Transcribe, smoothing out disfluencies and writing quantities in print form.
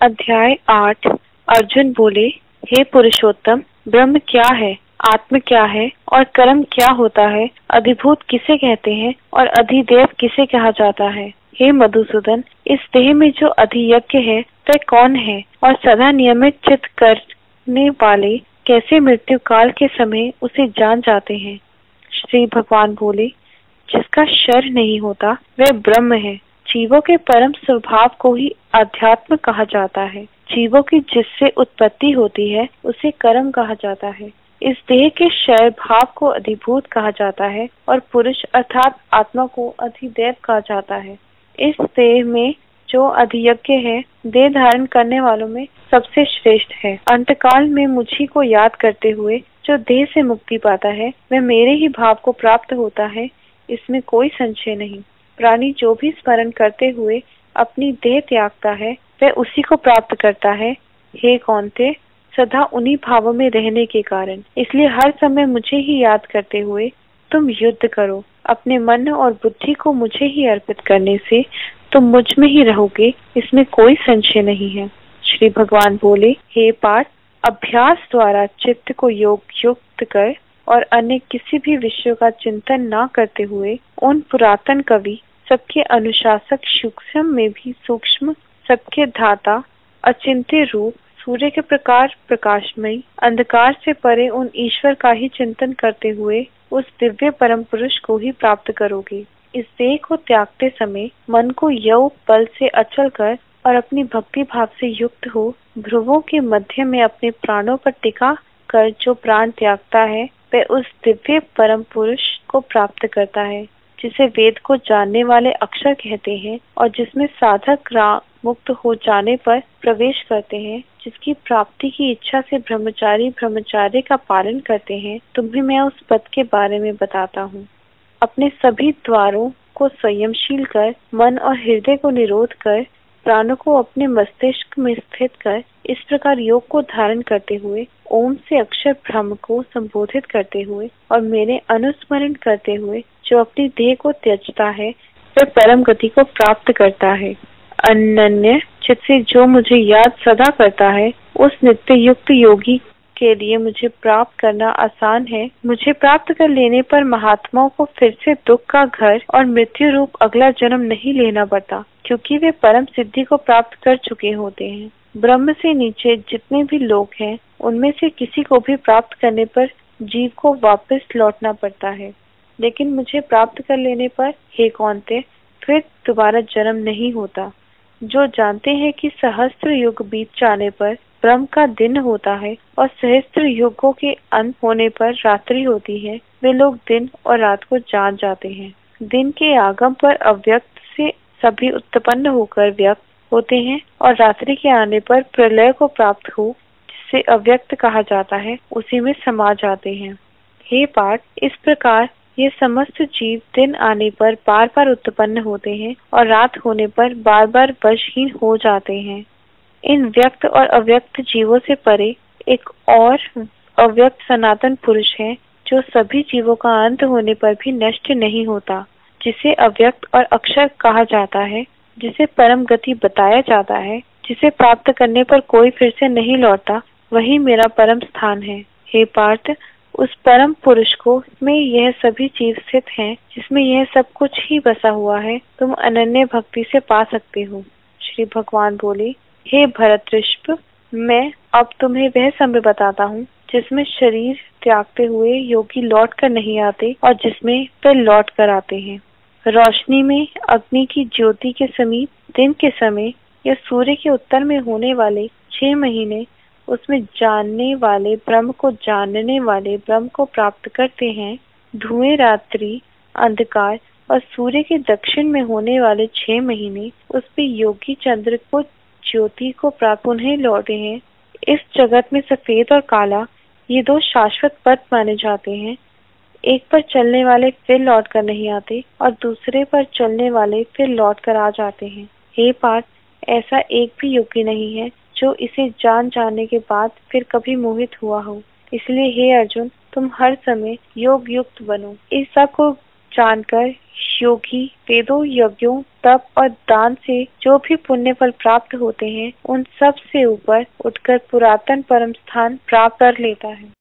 अध्याय 8। अर्जुन बोले, हे पुरुषोत्तम, ब्रह्म क्या है, आत्म क्या है और कर्म क्या होता है, अधिभूत किसे कहते हैं और अधिदेव किसे कहा जाता है। हे मधुसूदन, इस देह में जो अधियज्ञ है वह कौन है और सदा नियमित चित्त करने वाले कैसे मृत्यु काल के समय उसे जान जाते हैं। श्री भगवान बोले, जिसका शर नहीं होता वह ब्रह्म है। जीवों के परम स्वभाव को ही अध्यात्म कहा जाता है। जीवों की जिससे उत्पत्ति होती है उसे कर्म कहा जाता है। इस देह के शर भाव को अधिभूत कहा जाता है और पुरुष अर्थात आत्मा को अधिदेव कहा जाता है। इस देह में जो अधियज्ञ है देह धारण करने वालों में सबसे श्रेष्ठ है। अंतकाल में मुझी को याद करते हुए जो देह से मुक्ति पाता है वह मेरे ही भाव को प्राप्त होता है, इसमें कोई संशय नहीं। प्राणी जो भी स्मरण करते हुए अपनी देह त्यागता है वह उसी को प्राप्त करता है। हे कौन्तेय, सदा उन्हीं भावों में रहने के कारण इसलिए हर समय मुझे ही याद करते हुए तुम युद्ध करो। अपने मन और बुद्धि को मुझे ही अर्पित करने से तुम मुझ में ही रहोगे, इसमें कोई संशय नहीं है। श्री भगवान बोले, हे पार्थ, अभ्यास द्वारा चित्त को योग युक्त कर और अन्य किसी भी विषय का चिंतन न करते हुए उन पुरातन कवि, सबके अनुशासक, सूक्ष्म में भी सूक्ष्म, सबके धाता, अचिंत्य रूप, सूर्य के प्रकार प्रकाशमयी, अंधकार से परे उन ईश्वर का ही चिंतन करते हुए उस दिव्य परम पुरुष को ही प्राप्त करोगे। इस देह को त्यागते समय मन को यौ बल से अचल कर और अपनी भक्ति भाव से युक्त हो भ्रुवों के मध्य में अपने प्राणों पर टिका कर जो प्राण त्यागता है वह उस दिव्य परम पुरुष को प्राप्त करता है, जिसे वेद को जानने वाले अक्षर कहते हैं और जिसमें साधक मुक्त हो जाने पर प्रवेश करते हैं, जिसकी प्राप्ति की इच्छा से ब्रह्मचारी ब्रह्मचार्य का पालन करते हैं। तुम्हें मैं उस पद के बारे में बताता हूँ। अपने सभी द्वारों को संयमशील कर, मन और हृदय को निरोध कर, प्राणों को अपने मस्तिष्क में स्थित कर, इस प्रकार योग को धारण करते हुए ओम से अक्षर ब्रह्म को संबोधित करते हुए और मेरे अनुस्मरण करते हुए जो अपनी देह को त्यजता है वह परम गति को प्राप्त करता है। अनन्य चित्त से जो मुझे याद सदा करता है उस नित्य युक्त योगी के लिए मुझे प्राप्त करना आसान है। मुझे प्राप्त कर लेने पर महात्माओं को फिर से दुख का घर और मृत्यु रूप अगला जन्म नहीं लेना पड़ता, क्योंकि वे परम सिद्धि को प्राप्त कर चुके होते हैं। ब्रह्म से नीचे जितने भी लोग हैं उनमें से किसी को भी प्राप्त करने पर जीव को वापस लौटना पड़ता है, लेकिन मुझे प्राप्त कर लेने पर हे कौन्तेय फिर दोबारा जन्म नहीं होता। जो जानते हैं कि सहस्त्र युग बीत जाने पर ब्रह्म का दिन होता है और सहस्त्र युगों के अंत होने पर रात्रि होती है, वे लोग दिन और रात को जान जाते हैं। दिन के आगम पर अव्यक्त से सभी उत्पन्न होकर व्यक्त होते हैं और रात्रि के आने पर प्रलय को प्राप्त हो, जिसे अव्यक्त कहा जाता है, उसी में समा जाते हैं। हे पार्थ, इस प्रकार ये समस्त जीव दिन आने पर बार बार उत्पन्न होते हैं और रात होने पर बार बार वशहीन हो जाते हैं। इन व्यक्त और अव्यक्त जीवों से परे एक और अव्यक्त सनातन पुरुष है जो सभी जीवों का अंत होने पर भी नष्ट नहीं होता, जिसे अव्यक्त और अक्षर कहा जाता है, जिसे परम गति बताया जाता है, जिसे प्राप्त करने पर कोई फिर से नहीं लौटता, वही मेरा परम स्थान है। हे पार्थ, उस परम पुरुष को में यह सभी चीज स्थित हैं, जिसमें यह सब कुछ ही बसा हुआ है, तुम अनन्य भक्ति से पा सकते हो। श्री भगवान बोले, हे भरतऋषभ, मैं अब तुम्हें वह समय बताता हूँ जिसमें शरीर त्यागते हुए योगी लौट कर नहीं आते और जिसमें वे लौट कर आते हैं। रोशनी में अग्नि की ज्योति के समीप दिन के समय या सूर्य के उत्तर में होने वाले 6 महीने उसमें जानने वाले ब्रह्म को जानने वाले ब्रह्म को प्राप्त करते हैं। धुएं रात्रि अंधकार और सूर्य के दक्षिण में होने वाले 6 महीने उस पे योगी चंद्र को ज्योति को प्राप्त उन्हें लौटे हैं। इस जगत में सफेद और काला ये 2 शाश्वत पद माने जाते हैं। एक पर चलने वाले फिर लौट कर नहीं आते और दूसरे पर चलने वाले फिर लौट कर आ जाते हैं। हे पार्थ, ऐसा एक भी योगी नहीं है जो इसे जान जाने के बाद फिर कभी मोहित हुआ हो। इसलिए हे अर्जुन, तुम हर समय योग युक्त बनो। इस सब को जानकर योगी वेदों, यज्ञों, तप और दान से जो भी पुण्य फल प्राप्त होते हैं उन सब से ऊपर उठकर पुरातन परम स्थान प्राप्त कर लेता है।